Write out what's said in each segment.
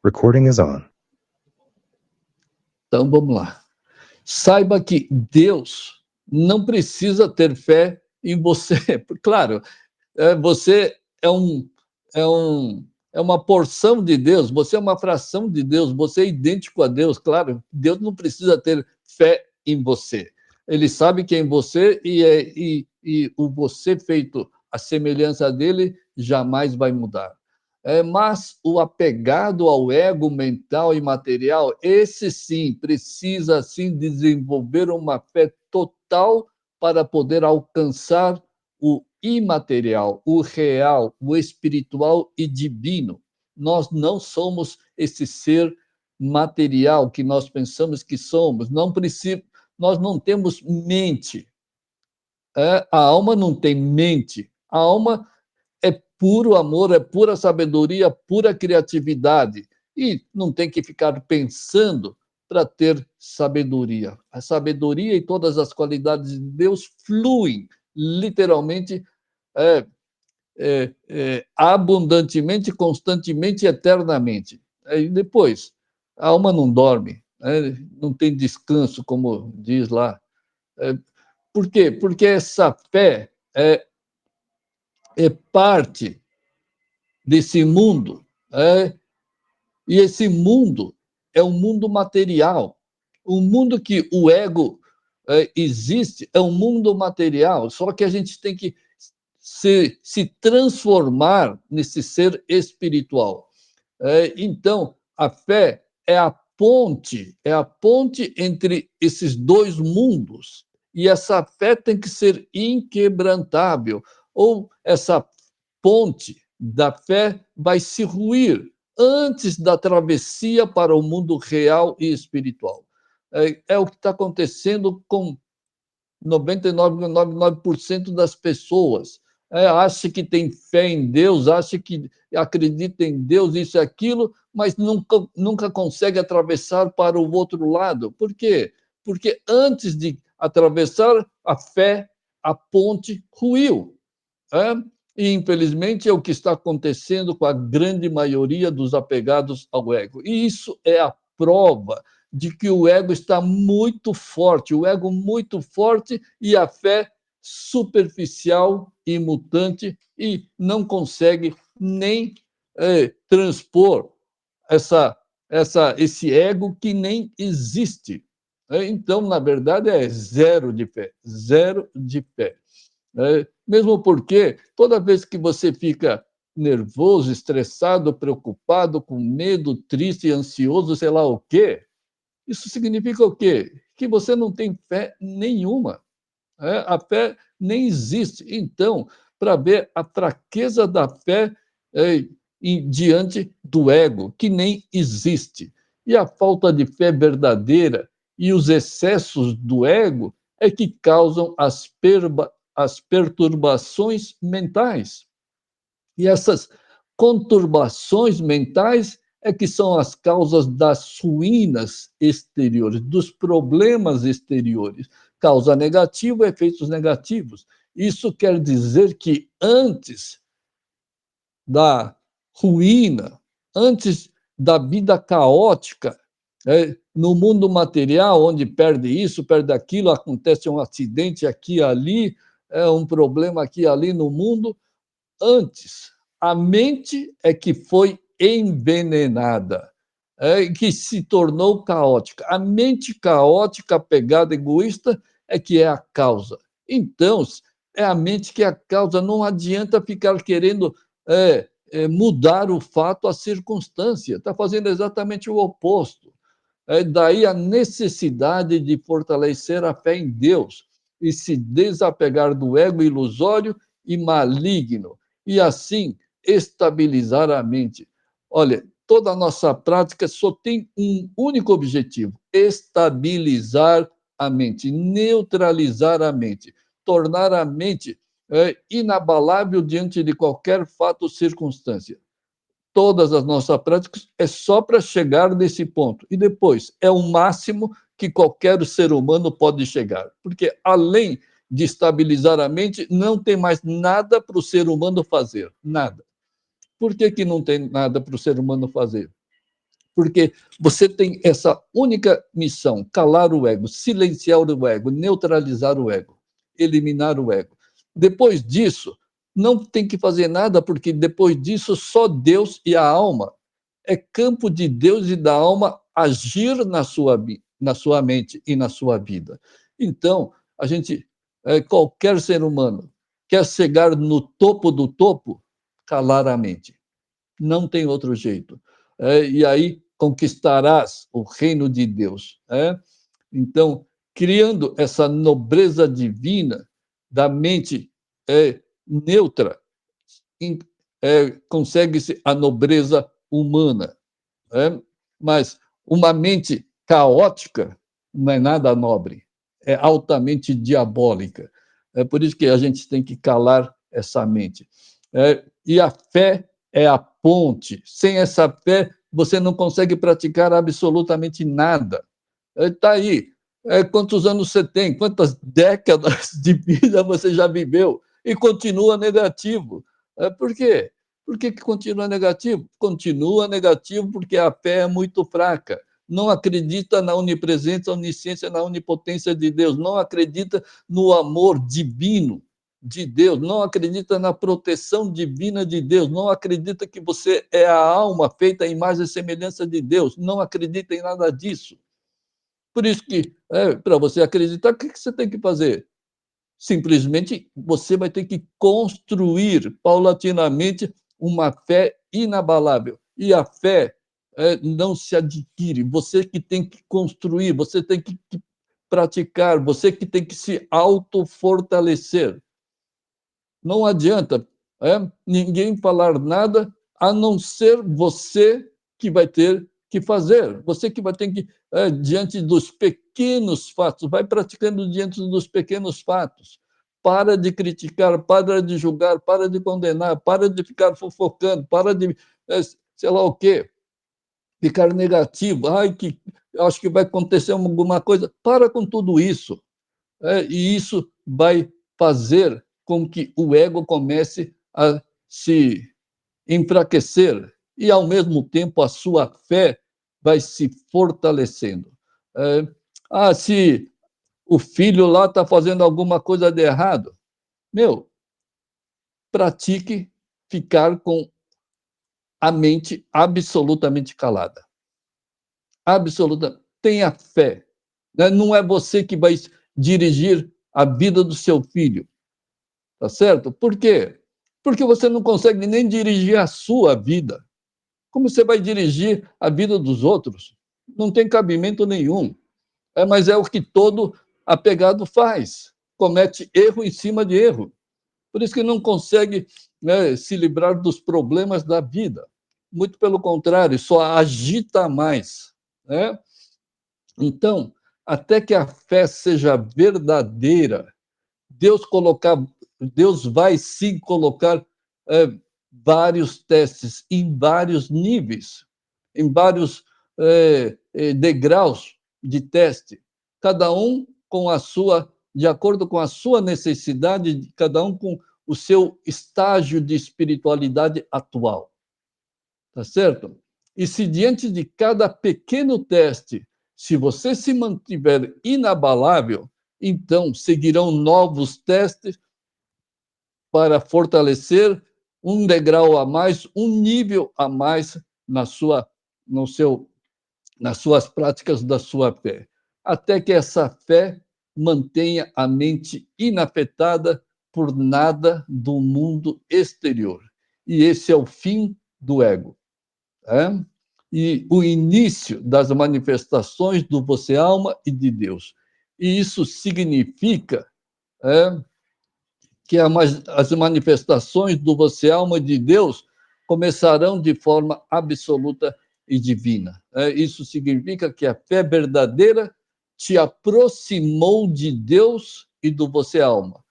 Recording is on. Então, vamos lá. Saiba que Deus não precisa ter fé em você. Claro, você é uma porção de Deus, você é uma fração de Deus, você é idêntico a Deus. Claro, Deus não precisa ter fé em você. Ele sabe que é em você e o você feito à semelhança dele jamais vai mudar. Mas o apegado ao ego mental e material, esse sim, precisa sim desenvolver uma fé total para poder alcançar o imaterial, o real, o espiritual e divino. Nós não somos esse ser material que nós pensamos que somos. Nós não temos mente. A alma não tem mente. A alma é puro amor, é pura sabedoria, pura criatividade. E não tem que ficar pensando para ter sabedoria. A sabedoria e todas as qualidades de Deus fluem, literalmente, abundantemente, constantemente, eternamente. E depois, a alma não dorme, não tem descanso, como diz lá. Por quê? Porque essa fé é parte desse mundo, e esse mundo é um mundo material. O mundo que o ego existe é um mundo material, só que a gente tem que se transformar nesse ser espiritual. Então, a fé é a ponte entre esses dois mundos. E essa fé tem que ser inquebrantável, ou essa ponte da fé vai se ruir antes da travessia para o mundo real e espiritual. É o que está acontecendo com 99,99% das pessoas. Acha que tem fé em Deus, acha que acredita em Deus, isso e aquilo, mas nunca consegue atravessar para o outro lado. Por quê? Porque antes de atravessar a fé, a ponte ruiu. E, infelizmente, é o que está acontecendo com a grande maioria dos apegados ao ego. E isso é a prova de que o ego está muito forte, o ego muito forte e a fé superficial e mutante, e não consegue nem transpor esse ego que nem existe. Então, na verdade, é zero de fé, zero de fé. Mesmo porque toda vez que você fica nervoso, estressado, preocupado, com medo, triste, ansioso, sei lá o quê, isso significa o quê? Que você não tem fé nenhuma. A fé nem existe. Então, para ver a fraqueza da fé diante do ego, que nem existe, e a falta de fé verdadeira e os excessos do ego é que causam as perturbações mentais. E essas conturbações mentais é que são as causas das ruínas exteriores, dos problemas exteriores. Causa negativa, efeitos negativos. Isso quer dizer que antes da ruína, antes da vida caótica, no mundo material, onde perde isso, perde aquilo, acontece um acidente aqui e ali, um problema aqui e ali no mundo, antes, a mente é que foi envenenada, que se tornou caótica. A mente caótica, apegada, egoísta, é que é a causa. Então, é a mente que é a causa. Não adianta ficar querendo mudar o fato, a circunstância. Está fazendo exatamente o oposto. Daí a necessidade de fortalecer a fé em Deus e se desapegar do ego ilusório e maligno, e assim estabilizar a mente. Olha, toda a nossa prática só tem um único objetivo: estabilizar a mente, neutralizar a mente, tornar a mente inabalável diante de qualquer fato ou circunstância. Todas as nossas práticas é só para chegar nesse ponto. E depois, é o máximo que qualquer ser humano pode chegar. Porque além de estabilizar a mente, não tem mais nada para o ser humano fazer. Nada. Por que não tem nada para o ser humano fazer? Porque você tem essa única missão: calar o ego, silenciar o ego, neutralizar o ego, eliminar o ego. Depois disso, não tem que fazer nada, porque depois disso só Deus e a alma. É campo de Deus e da alma agir na sua mente e na sua vida. Então, a gente, qualquer ser humano, quer chegar no topo do topo, calar a mente. Não tem outro jeito. E aí conquistarás o reino de Deus. Então, criando essa nobreza divina da mente neutra, consegue-se a nobreza humana. Mas uma mente caótica não é nada nobre, é altamente diabólica. É por isso que a gente tem que calar essa mente. E a fé é a ponte. Sem essa fé, você não consegue praticar absolutamente nada. Está aí. Quantos anos você tem? Quantas décadas de vida você já viveu? E continua negativo. Por quê? Por que continua negativo? Continua negativo porque a fé é muito fraca. Não acredita na onipresença, onisciência, na onipotência de Deus. Não acredita no amor divino de Deus. Não acredita na proteção divina de Deus. Não acredita que você é a alma feita à imagem e semelhança de Deus. Não acredita em nada disso. Por isso que, para você acreditar, o que você tem que fazer? Simplesmente você vai ter que construir paulatinamente uma fé inabalável. E a fé não se adquire, você que tem que construir, você tem que praticar, você que tem que se autofortalecer. Não adianta ninguém falar nada, a não ser você que vai ter que fazer. Você que vai ter que, diante dos pequenos fatos, vai praticando diante dos pequenos fatos. Para de criticar, para de julgar, para de condenar, para de ficar fofocando, para de, sei lá o quê, ficar negativo. Ai, que acho que vai acontecer alguma coisa. Para com tudo isso. E isso vai fazer com que o ego comece a se enfraquecer e, ao mesmo tempo, a sua fé vai se fortalecendo. Se o filho lá está fazendo alguma coisa de errado, meu, pratique ficar com a mente absolutamente calada. Absoluta. Tenha fé. Não é você que vai dirigir a vida do seu filho. Tá certo? Por quê? Porque você não consegue nem dirigir a sua vida. Como você vai dirigir a vida dos outros? Não tem cabimento nenhum. Mas é o que todo apegado faz. Comete erro em cima de erro. Por isso que não consegue, né, se livrar dos problemas da vida. Muito pelo contrário, só agita mais. Né? Então, até que a fé seja verdadeira, Deus vai sim colocar vários testes em vários níveis, em vários degraus de teste, cada um com a sua, de acordo com a sua necessidade, cada um com o seu estágio de espiritualidade atual, tá certo? E se diante de cada pequeno teste, se você se mantiver inabalável, então seguirão novos testes para fortalecer um degrau a mais, um nível a mais na sua, no seu, nas suas práticas da sua fé, até que essa fé mantenha a mente inafetada por nada do mundo exterior. E esse é o fim do ego. E o início das manifestações do você alma e de Deus. E isso significa que as manifestações do você alma de Deus começarão de forma absoluta e divina. Isso significa que a fé verdadeira te aproximou de Deus e do você alma.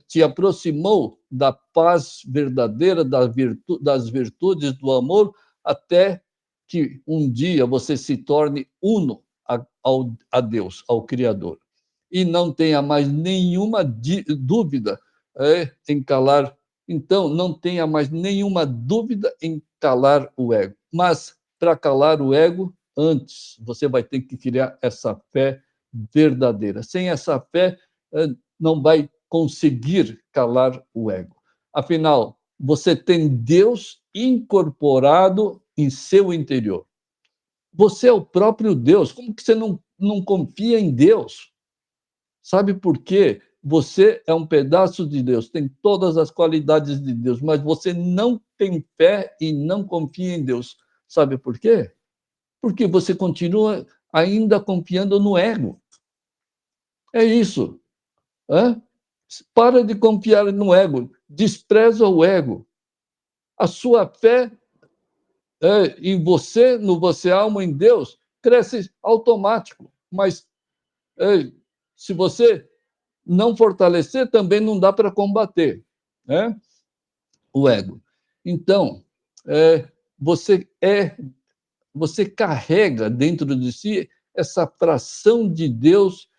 Te aproximou da paz verdadeira, das virtudes do amor, até que um dia você se torne uno a Deus, ao Criador. E não tenha mais nenhuma dúvida em calar. Então, não tenha mais nenhuma dúvida em calar o ego. Mas para calar o ego, antes você vai ter que criar essa fé verdadeira. Sem essa fé, não vai conseguir calar o ego. Afinal, você tem Deus incorporado em seu interior. Você é o próprio Deus. Como que você não confia em Deus? Sabe por quê? Você é um pedaço de Deus, tem todas as qualidades de Deus, mas você não tem fé e não confia em Deus. Sabe por quê? Porque você continua ainda confiando no ego. É isso. Hã? Para de confiar no ego, despreza o ego. A sua fé em você, no você alma, em Deus, cresce automático. Mas se você não fortalecer, também não dá para combater, né? O ego. Então, é, você é, você carrega dentro de si essa fração de Deus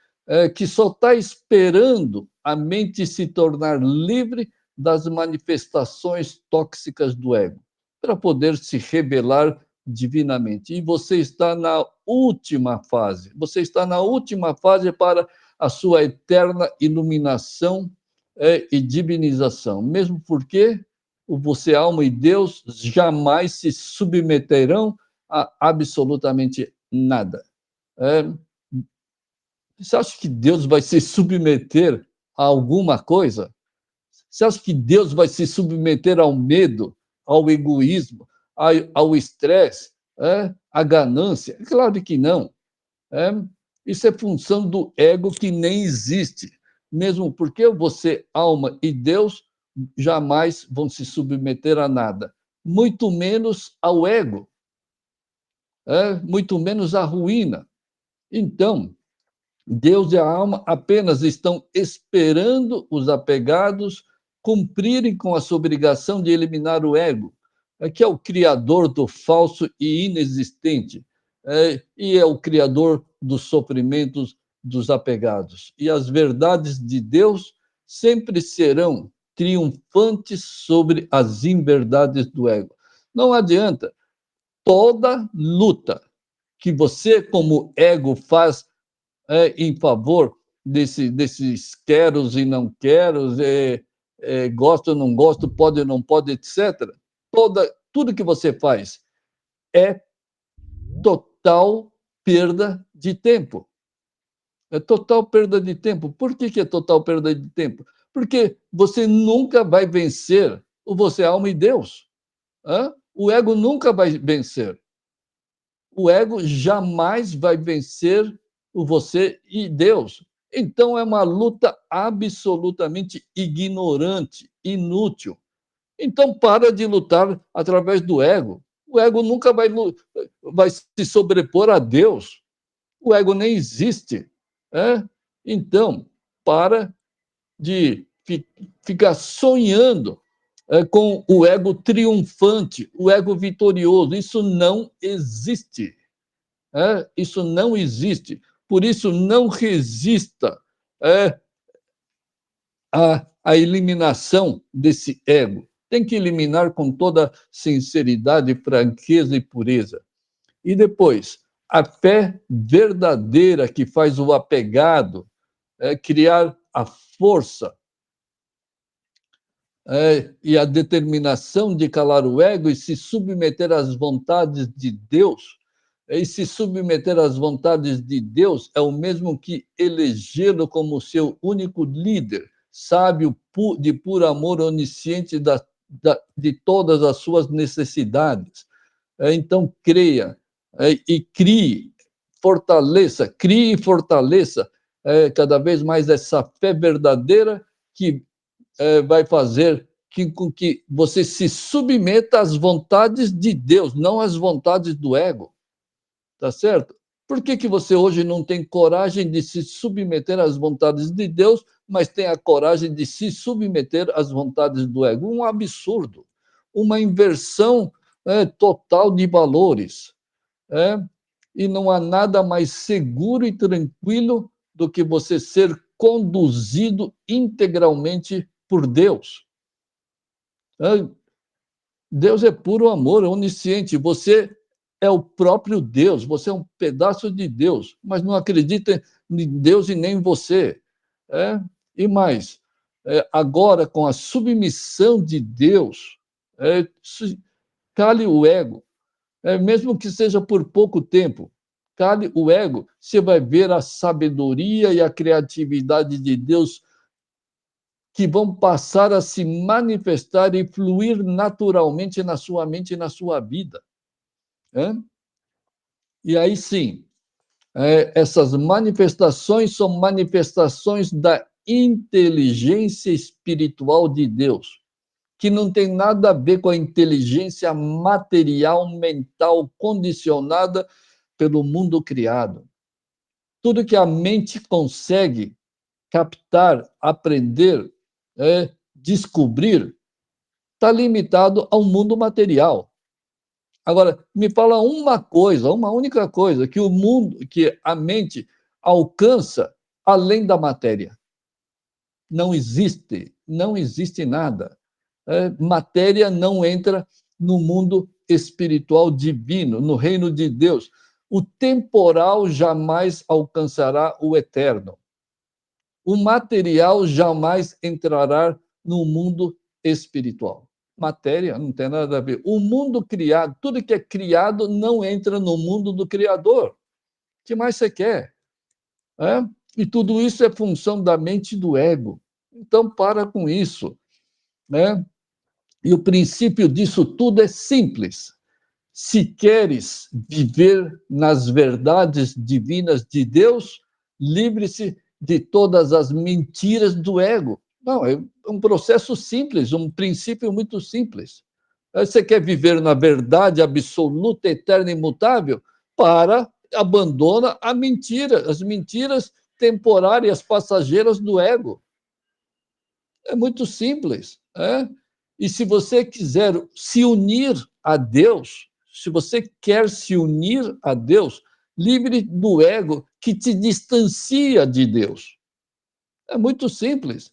que só está esperando a mente se tornar livre das manifestações tóxicas do ego, para poder se revelar divinamente. E você está na última fase. Você está na última fase para a sua eterna iluminação e divinização. Mesmo porque o você, alma e Deus jamais se submeterão a absolutamente nada. É, você acha que Deus vai se submeter a alguma coisa? Você acha que Deus vai se submeter ao medo, ao egoísmo, ao estresse, à ganância? Claro que não. É, isso é função do ego que nem existe. Mesmo porque você, alma e Deus, jamais vão se submeter a nada, muito menos ao ego, muito menos à ruína. Então, Deus e a alma apenas estão esperando os apegados cumprirem com a sua obrigação de eliminar o ego, que é o criador do falso e inexistente, e é o criador dos sofrimentos dos apegados. E as verdades de Deus sempre serão triunfantes sobre as inverdades do ego. Não adianta. Toda luta que você, como ego, faz em favor desses queros e não queros, gosto ou não gosto, pode ou não pode, etc. Tudo que você faz é total perda de tempo. É total perda de tempo. Por que é total perda de tempo? Porque você nunca vai vencer o você, alma e Deus. O ego nunca vai vencer. O ego jamais vai vencer o você e Deus. Então é uma luta absolutamente ignorante, inútil. Então para de lutar através do ego. O ego nunca vai se sobrepor a Deus. O ego nem existe. Então, para de ficar sonhando com o ego triunfante, o ego vitorioso. Isso não existe. Isso não existe. Por isso, não resista à eliminação desse ego. Tem que eliminar com toda sinceridade, franqueza e pureza. E depois, a fé verdadeira que faz o apegado criar a força e a determinação de calar o ego e se submeter às vontades de Deus. E se submeter às vontades de Deus é o mesmo que elegê-lo como seu único líder, sábio de puro amor, onisciente de todas as suas necessidades. Então, creia e crie e fortaleça cada vez mais essa fé verdadeira que vai fazer com que você se submeta às vontades de Deus, não às vontades do ego. Tá certo? Por que você hoje não tem coragem de se submeter às vontades de Deus, mas tem a coragem de se submeter às vontades do ego? Um absurdo, uma inversão total de valores. É? E não há nada mais seguro e tranquilo do que você ser conduzido integralmente por Deus. Deus é puro amor, é onisciente. Você é o próprio Deus, você é um pedaço de Deus, mas não acredita em Deus e nem em você. É? E mais, agora, com a submissão de Deus, cale o ego, mesmo que seja por pouco tempo, cale o ego, você vai ver a sabedoria e a criatividade de Deus que vão passar a se manifestar e fluir naturalmente na sua mente e na sua vida. É? E aí sim, essas manifestações são manifestações da inteligência espiritual de Deus, que não tem nada a ver com a inteligência material, mental, condicionada pelo mundo criado. Tudo que a mente consegue captar, aprender, descobrir, está limitado ao mundo material. Agora, me fala uma coisa, uma única coisa que o mundo, que a mente alcança além da matéria. Não existe, não existe nada. Matéria não entra no mundo espiritual divino, no reino de Deus. O temporal jamais alcançará o eterno. O material jamais entrará no mundo espiritual. Matéria não tem nada a ver. O mundo criado, tudo que é criado não entra no mundo do Criador. O que mais você quer? É? E tudo isso é função da mente e do ego. Então, para com isso. Né? E o princípio disso tudo é simples. Se queres viver nas verdades divinas de Deus, livre-se de todas as mentiras do ego. Não, é um processo simples, um princípio muito simples. Você quer viver na verdade absoluta, eterna e imutável? Abandona a mentira, as mentiras temporárias, passageiras do ego. É muito simples. E se você quiser se unir a Deus, se você quer se unir a Deus, livre do ego que te distancia de Deus. É muito simples.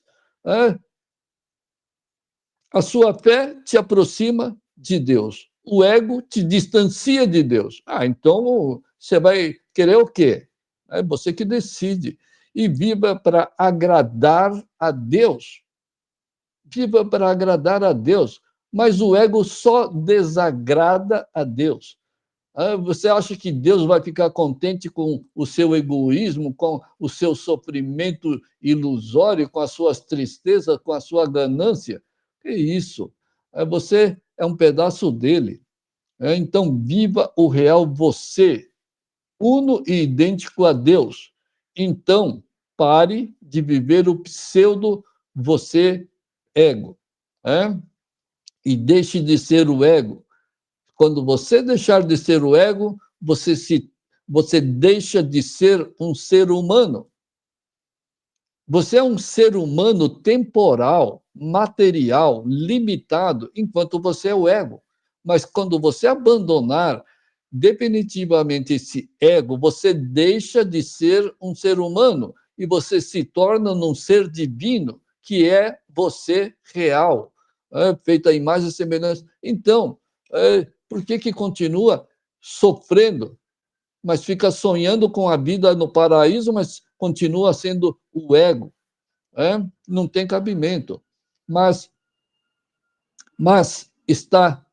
A sua fé te aproxima de Deus. O ego te distancia de Deus. Então você vai querer o quê? É você que decide. E viva para agradar a Deus. Viva para agradar a Deus. Mas o ego só desagrada a Deus. Você acha que Deus vai ficar contente com o seu egoísmo, com o seu sofrimento ilusório, com as suas tristezas, com a sua ganância? Que isso? Você é um pedaço dele. Então, viva o real você, uno e idêntico a Deus. Então, pare de viver o pseudo você ego. E deixe de ser o ego. Quando você deixar de ser o ego, você deixa de ser um ser humano. Você é um ser humano temporal, material, limitado, enquanto você é o ego. Mas quando você abandonar definitivamente esse ego, você deixa de ser um ser humano e você se torna um ser divino, que é você real, feito à imagem e semelhança. Então, por que continua sofrendo, mas fica sonhando com a vida no paraíso, mas continua sendo o ego? Não tem cabimento. Mas, mas está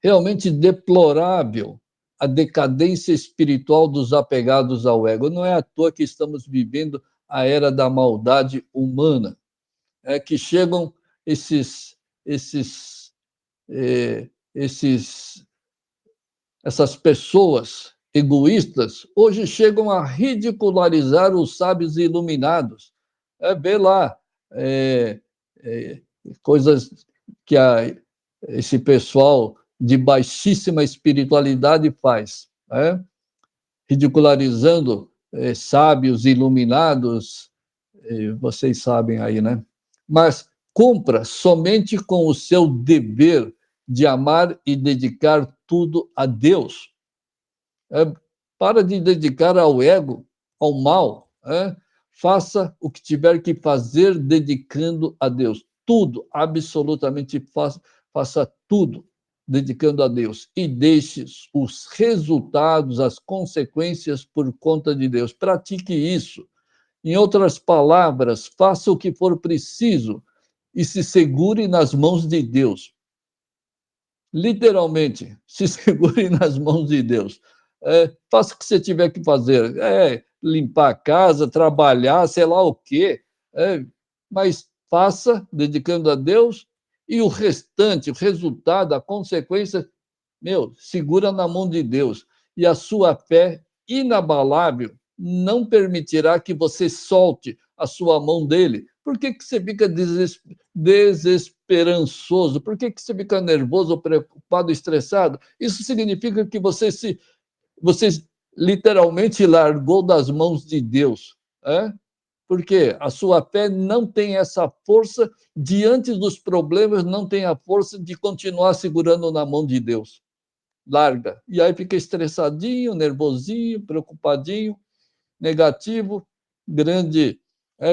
realmente deplorável a decadência espiritual dos apegados ao ego. Não é à toa que estamos vivendo a era da maldade humana, que chegam esses, eh, esses essas pessoas egoístas hoje chegam a ridicularizar os sábios e iluminados. Vê lá é, é, coisas que esse pessoal de baixíssima espiritualidade faz, ridicularizando sábios, iluminados, vocês sabem aí, né? Mas cumpra somente com o seu dever de amar e dedicar tudo a Deus. É, para de dedicar ao ego, ao mal. Faça o que tiver que fazer dedicando a Deus. Tudo, absolutamente faça tudo dedicando a Deus e deixe os resultados, as consequências por conta de Deus. Pratique isso. Em outras palavras, faça o que for preciso e se segure nas mãos de Deus. Literalmente, se segure nas mãos de Deus. Faça o que você tiver que fazer. Limpar a casa, trabalhar, sei lá o quê. Mas faça, dedicando a Deus, e o restante, o resultado, a consequência, segura na mão de Deus. E a sua fé inabalável não permitirá que você solte a sua mão dele. Por que você fica desesperançoso? Por que você fica nervoso, preocupado, estressado? Isso significa que você literalmente largou das mãos de Deus. Porque a sua fé não tem essa força, diante dos problemas, não tem a força de continuar segurando na mão de Deus. Larga. E aí fica estressadinho, nervosinho, preocupadinho, negativo, grande.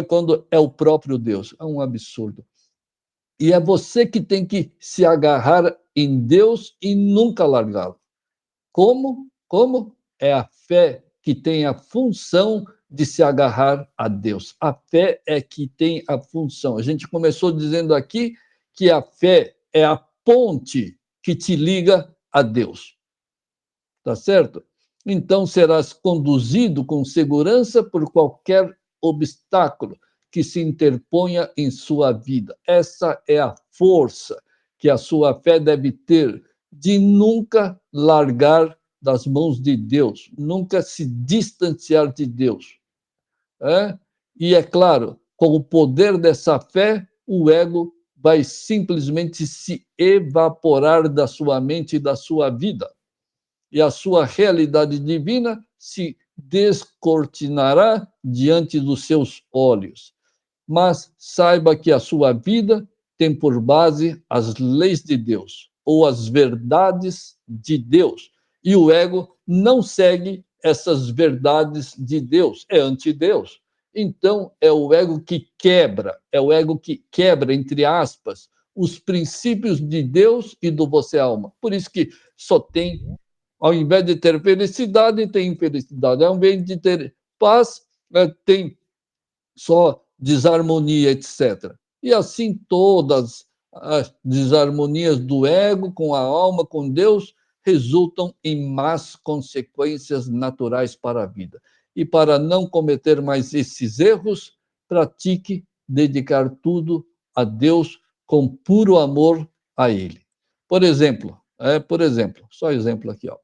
Quando é o próprio Deus. É um absurdo. E é você que tem que se agarrar em Deus e nunca largá-lo. Como? Como? É a fé que tem a função de se agarrar a Deus. A fé é que tem a função. A gente começou dizendo aqui que a fé é a ponte que te liga a Deus. Tá certo? Então serás conduzido com segurança por qualquer obstáculo que se interponha em sua vida. Essa é a força que a sua fé deve ter de nunca largar das mãos de Deus, nunca se distanciar de Deus. E é claro, com o poder dessa fé, o ego vai simplesmente se evaporar da sua mente e da sua vida. E a sua realidade divina se descortinará diante dos seus olhos. Mas saiba que a sua vida tem por base as leis de Deus, ou as verdades de Deus. E o ego não segue essas verdades de Deus, é anti-Deus. Então, é o ego que quebra, entre aspas, os princípios de Deus e do você alma. Por isso que só tem, ao invés de ter felicidade, tem infelicidade. Ao invés de ter paz, tem só desarmonia, etc. E assim todas as desarmonias do ego com a alma, com Deus, resultam em más consequências naturais para a vida. E para não cometer mais esses erros, pratique dedicar tudo a Deus com puro amor a Ele. Por exemplo, só exemplo aqui, ó.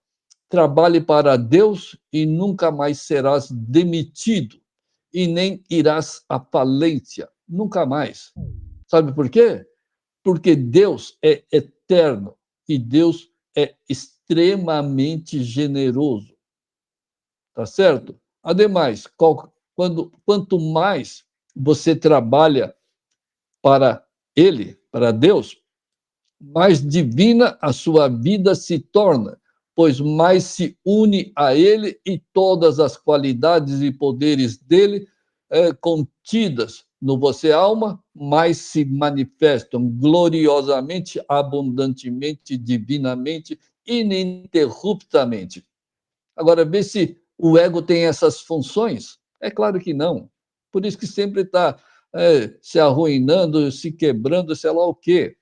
Trabalhe para Deus e nunca mais serás demitido e nem irás à falência, nunca mais. Sabe por quê? Porque Deus é eterno e Deus é extremamente generoso, tá certo? Ademais, quanto mais você trabalha para Ele, para Deus, mais divina a sua vida se torna, pois mais se une a Ele e todas as qualidades e poderes dele contidas no você alma, mais se manifestam gloriosamente, abundantemente, divinamente, ininterruptamente. Agora, vê se o ego tem essas funções. É claro que não. Por isso que sempre está se arruinando, se quebrando, sei lá o quê.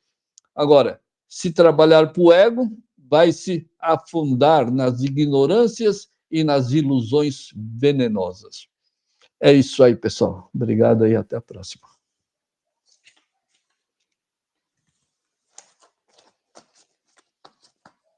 Agora, se trabalhar para o ego, vai se afundar nas ignorâncias e nas ilusões venenosas. É isso aí, pessoal. Obrigado e até a próxima.